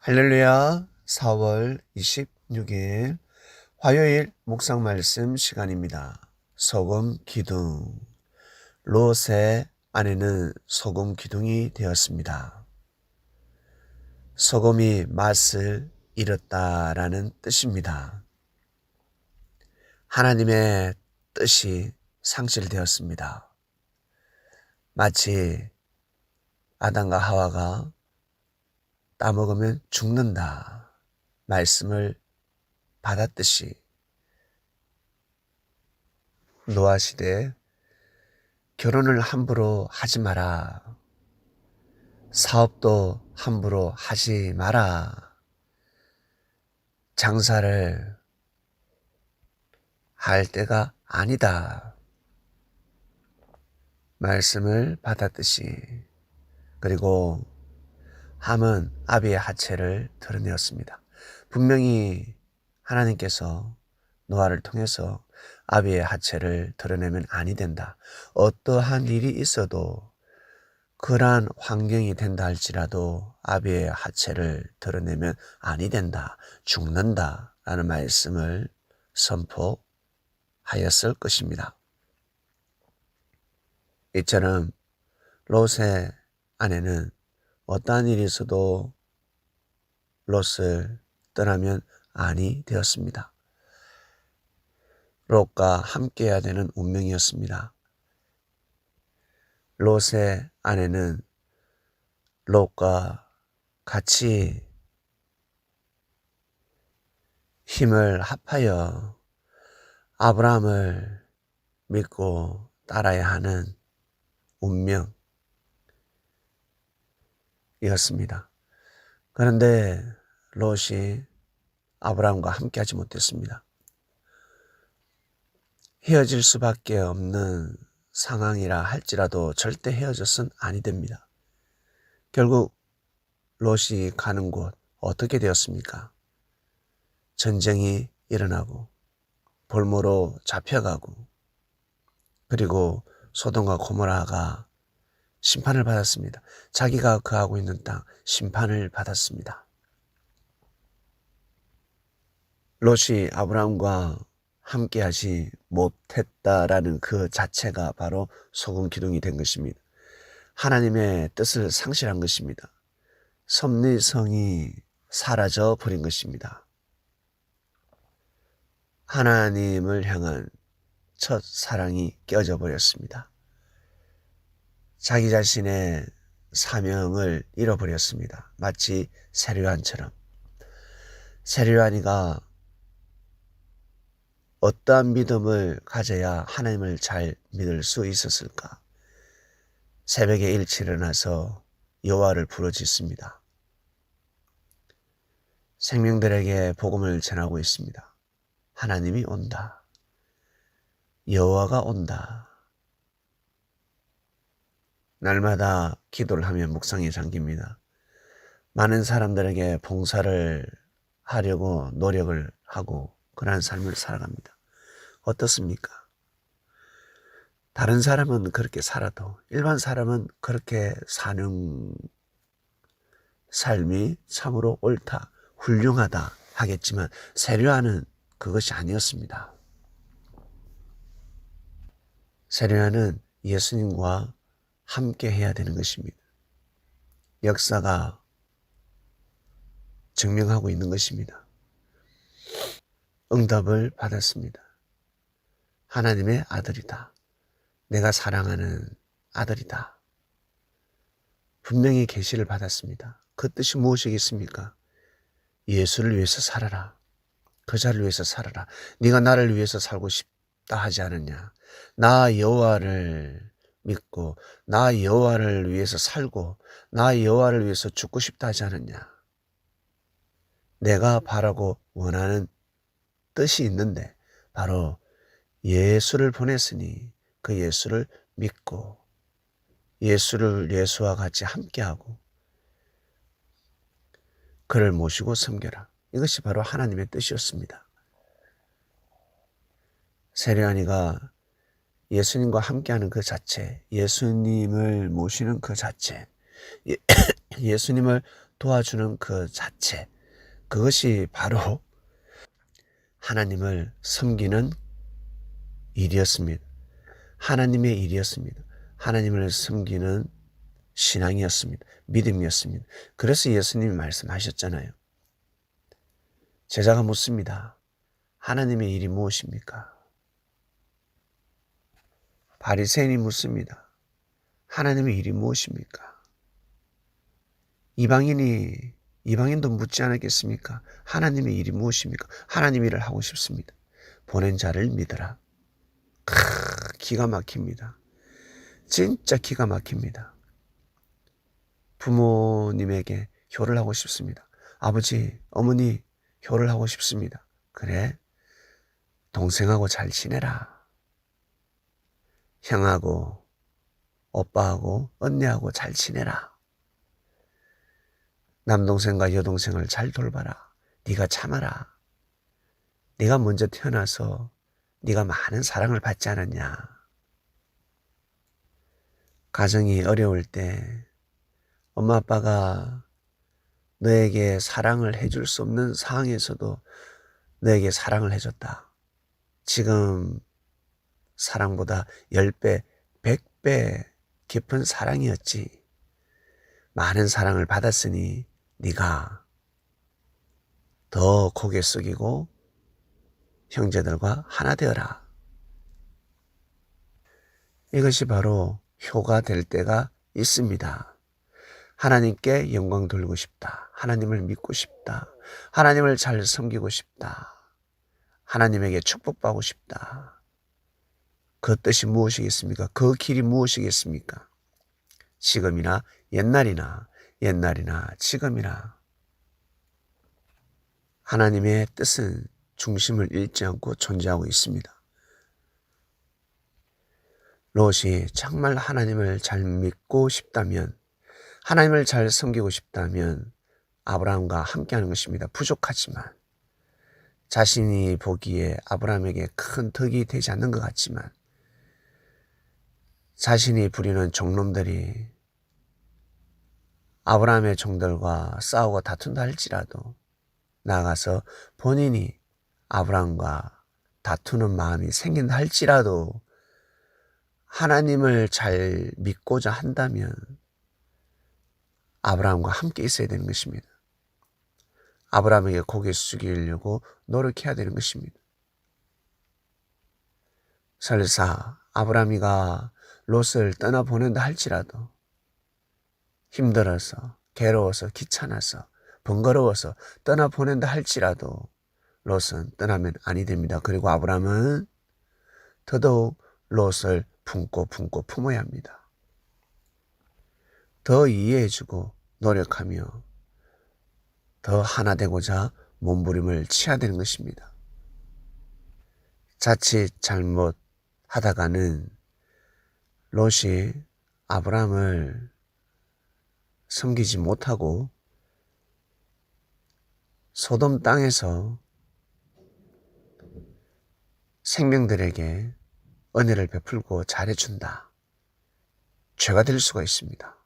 할렐루야. 4월 26일 화요일 묵상 말씀 시간입니다. 소금 기둥. 롯의 아내는 소금 기둥이 되었습니다. 소금이 맛을 잃었다라는 뜻입니다. 하나님의 뜻이 상실되었습니다. 마치 아담과 하와가 따먹으면 죽는다 말씀을 받았듯이 노아 시대에 결혼을 함부로 하지 마라, 사업도 함부로 하지 마라, 장사를 할 때가 아니다 말씀을 받았듯이, 그리고 함은 아비의 하체를 드러내었습니다. 분명히 하나님께서 노아를 통해서 아비의 하체를 드러내면 아니 된다. 어떠한 일이 있어도 그러한 환경이 된다 할지라도 아비의 하체를 드러내면 아니 된다. 죽는다 라는 말씀을 선포하였을 것입니다. 이처럼 롯의 아내는 어떠한 일이 있어도 롯을 떠나면 아니 되었습니다. 롯과 함께해야 되는 운명이었습니다. 롯의 아내는 롯과 같이 힘을 합하여 아브라함을 믿고 따라야 하는 운명이었습니다. 그런데 롯이 아브라함과 함께하지 못했습니다. 헤어질 수밖에 없는 상황이라 할지라도 절대 헤어져서는 아니 됩니다. 결국 롯이 가는 곳 어떻게 되었습니까? 전쟁이 일어나고 볼모로 잡혀가고, 그리고 소돔과 고모라가 심판을 받았습니다. 자기가 거하고 있는 땅 심판을 받았습니다. 롯이 아브라함과 함께하지 못했다라는 그 자체가 바로 소금 기둥이 된 것입니다. 하나님의 뜻을 상실한 것입니다. 섭리성이 사라져 버린 것입니다. 하나님을 향한 첫 사랑이 깨어져 버렸습니다. 자기 자신의 사명을 잃어버렸습니다. 마치 세류안처럼. 세류안이가 어떠한 믿음을 가져야 하나님을 잘 믿을 수 있었을까? 새벽에 일찍 일어나서 여호와를 부르짖습니다. 생명들에게 복음을 전하고 있습니다. 하나님이 온다. 여호와가 온다. 날마다 기도를 하며 묵상에 잠깁니다. 많은 사람들에게 봉사를 하려고 노력을 하고 그러한 삶을 살아갑니다. 어떻습니까? 다른 사람은 그렇게 살아도 일반 사람은 그렇게 사는 삶이 참으로 옳다, 훌륭하다 하겠지만 세류아는 그것이 아니었습니다. 세류아는 예수님과 함께 해야 되는 것입니다. 역사가 증명하고 있는 것입니다. 응답을 받았습니다. 하나님의 아들이다. 내가 사랑하는 아들이다. 분명히 계시를 받았습니다. 그 뜻이 무엇이겠습니까? 예수를 위해서 살아라. 그자를 위해서 살아라. 네가 나를 위해서 살고 싶다 하지 않았냐? 나 여호와를 믿고 나 여호와를 위해서 살고 나 여호와를 위해서 죽고 싶다 하지 않았냐? 내가 바라고 원하는 뜻이 있는데 바로 예수를 보냈으니 그 예수를 믿고 예수와 같이 함께하고 그를 모시고 섬겨라. 이것이 바로 하나님의 뜻이었습니다. 세례요한이가 예수님과 함께하는 그 자체, 예수님을 모시는 그 자체, 예수님을 도와주는 그 자체, 그것이 바로 하나님을 섬기는 일이었습니다. 하나님의 일이었습니다. 하나님을 섬기는 신앙이었습니다. 믿음이었습니다. 그래서 예수님이 말씀하셨잖아요. 제자가 묻습니다. 하나님의 일이 무엇입니까? 바리새인이 묻습니다. 하나님의 일이 무엇입니까? 이방인도 묻지 않았겠습니까? 하나님의 일이 무엇입니까? 하나님 일을 하고 싶습니다. 보낸 자를 믿으라. 기가 막힙니다. 진짜 기가 막힙니다. 부모님에게 효를 하고 싶습니다. 아버지, 어머니 효를 하고 싶습니다. 그래? 동생하고 잘 지내라. 형하고 오빠하고 언니하고 잘 지내라. 남동생과 여동생을 잘 돌봐라. 네가 참아라. 네가 먼저 태어나서 네가 많은 사랑을 받지 않았냐. 가정이 어려울 때 엄마 아빠가 너에게 사랑을 해줄 수 없는 상황에서도 너에게 사랑을 해줬다. 지금 사랑보다 10배, 100배 깊은 사랑이었지. 많은 사랑을 받았으니 네가 더 고개 숙이고 형제들과 하나 되어라. 이것이 바로 효가 될 때가 있습니다. 하나님께 영광 돌리고 싶다. 하나님을 믿고 싶다. 하나님을 잘 섬기고 싶다. 하나님에게 축복받고 싶다. 그 뜻이 무엇이겠습니까? 그 길이 무엇이겠습니까? 지금이나 옛날이나 지금이나 하나님의 뜻은 중심을 잃지 않고 존재하고 있습니다. 롯이 정말 하나님을 잘 믿고 싶다면, 하나님을 잘 섬기고 싶다면 아브라함과 함께하는 것입니다. 부족하지만, 자신이 보기에 아브라함에게 큰 덕이 되지 않는 것 같지만, 자신이 부리는 종놈들이 아브라함의 종들과 싸우고 다툰다 할지라도 나아가서 본인이 아브라함과 다투는 마음이 생긴다 할지라도 하나님을 잘 믿고자 한다면 아브라함과 함께 있어야 되는 것입니다. 아브라함에게 고개 숙이려고 노력해야 되는 것입니다. 설사 아브라함이가 롯을 떠나보낸다 할지라도 힘들어서, 괴로워서, 귀찮아서, 번거로워서 떠나보낸다 할지라도 롯은 떠나면 아니 됩니다. 그리고 아브라함은 더더욱 롯을 품고 품어야 합니다. 더 이해해주고 노력하며 더 하나 되고자 몸부림을 치야 되는 것입니다. 자칫 잘못하다가는 롯이 아브라함을 섬기지 못하고 소돔 땅에서 생명들에게 은혜를 베풀고 잘해준다. 죄가 될 수가 있습니다.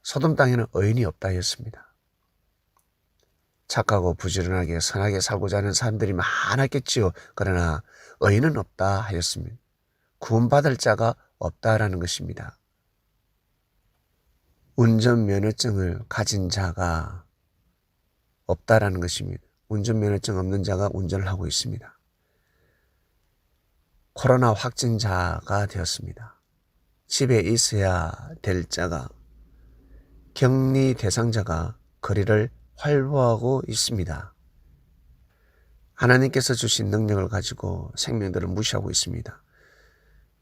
소돔 땅에는 의인이 없다 했습니다. 착하고 부지런하게 선하게 살고자 하는 사람들이 많았겠지요. 그러나 의인은 없다 하였습니다. 구원받을 자가 없다라는 것입니다. 운전면허증을 가진 자가 없다라는 것입니다. 운전면허증 없는 자가 운전을 하고 있습니다. 코로나 확진자가 되었습니다. 집에 있어야 될 자가, 격리 대상자가 거리를 활보하고 있습니다. 하나님께서 주신 능력을 가지고 생명들을 무시하고 있습니다.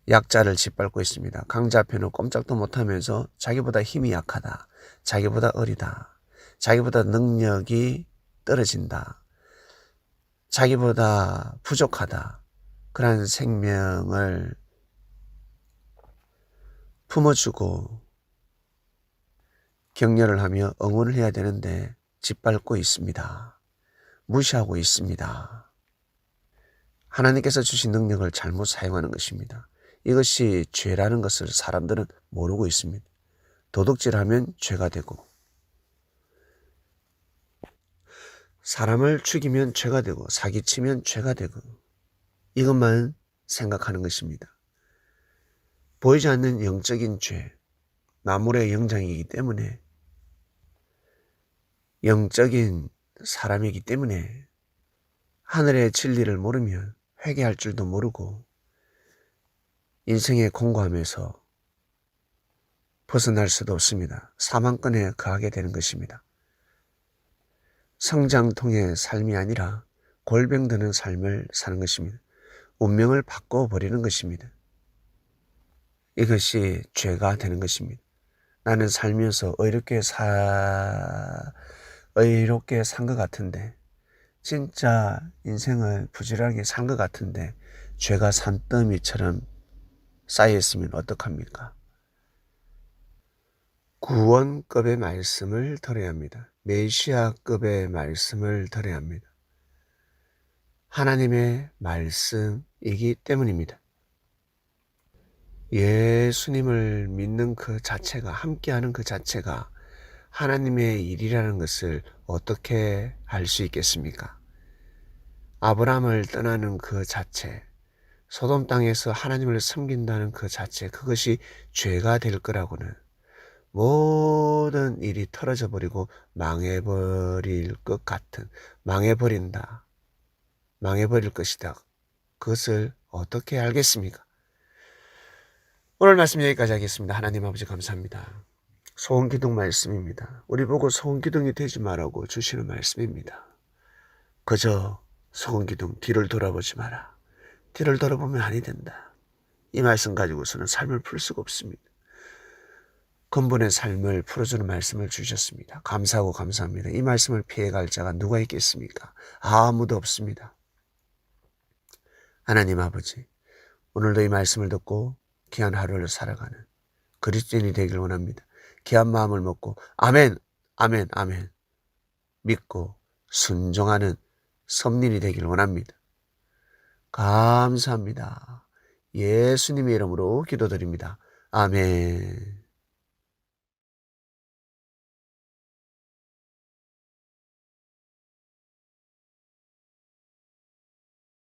약자를 짓밟고 있습니다. 강자 앞에는 꼼짝도 못하면서 자기보다 힘이 약하다, 자기보다 어리다, 자기보다 능력이 떨어진다, 자기보다 부족하다, 그런 생명을 품어주고 격려를 하며 응원을 해야 되는데 짓밟고 있습니다. 무시하고 있습니다. 하나님께서 주신 능력을 잘못 사용하는 것입니다. 이것이 죄라는 것을 사람들은 모르고 있습니다. 도둑질하면 죄가 되고, 사람을 죽이면 죄가 되고 사기치면 죄가 되고 이것만 생각하는 것입니다. 보이지 않는 영적인 죄, 만물의 영장이기 때문에 영적인 사람이기 때문에 하늘의 진리를 모르면 회개할 줄도 모르고 인생에 공고하면서 벗어날 수도 없습니다. 사망권에 거하게 되는 것입니다. 성장통의 삶이 아니라 골병드는 삶을 사는 것입니다. 운명을 바꿔버리는 것입니다. 이것이 죄가 되는 것입니다. 나는 살면서 의롭게 산 것 같은데 진짜 인생을 부지런하게 산 것 같은데 죄가 산더미처럼 쌓여있으면 어떡합니까? 구원급의 말씀을 들어야 합니다. 메시아급의 말씀을 들어야 합니다. 하나님의 말씀이기 때문입니다. 예수님을 믿는 그 자체가, 함께하는 그 자체가 하나님의 일이라는 것을 어떻게 알 수 있겠습니까? 아브라함을 떠나는 그 자체, 소돔 땅에서 하나님을 섬긴다는 그 자체, 그것이 죄가 될 거라고는 모든 일이 털어져 버리고 망해버릴 것 같은, 망해버린다, 망해버릴 것이다. 그것을 어떻게 알겠습니까? 오늘 말씀 여기까지 하겠습니다. 하나님 아버지 감사합니다. 소원기둥 말씀입니다. 우리 보고 소원기둥이 되지 말라고 주시는 말씀입니다. 그저 소원기둥 뒤를 돌아보지 마라. 뒤를 돌아보면 아니 된다. 이 말씀 가지고서는 삶을 풀 수가 없습니다. 근본의 삶을 풀어주는 말씀을 주셨습니다. 감사하고 감사합니다. 이 말씀을 피해갈 자가 누가 있겠습니까? 아무도 없습니다. 하나님 아버지, 오늘도 이 말씀을 듣고 귀한 하루를 살아가는 그리스도인이 되길 원합니다. 귀한 마음을 먹고 아멘, 아멘, 아멘 믿고 순종하는 섭린이 되길 원합니다. 감사합니다. 예수님의 이름으로 기도드립니다. 아멘.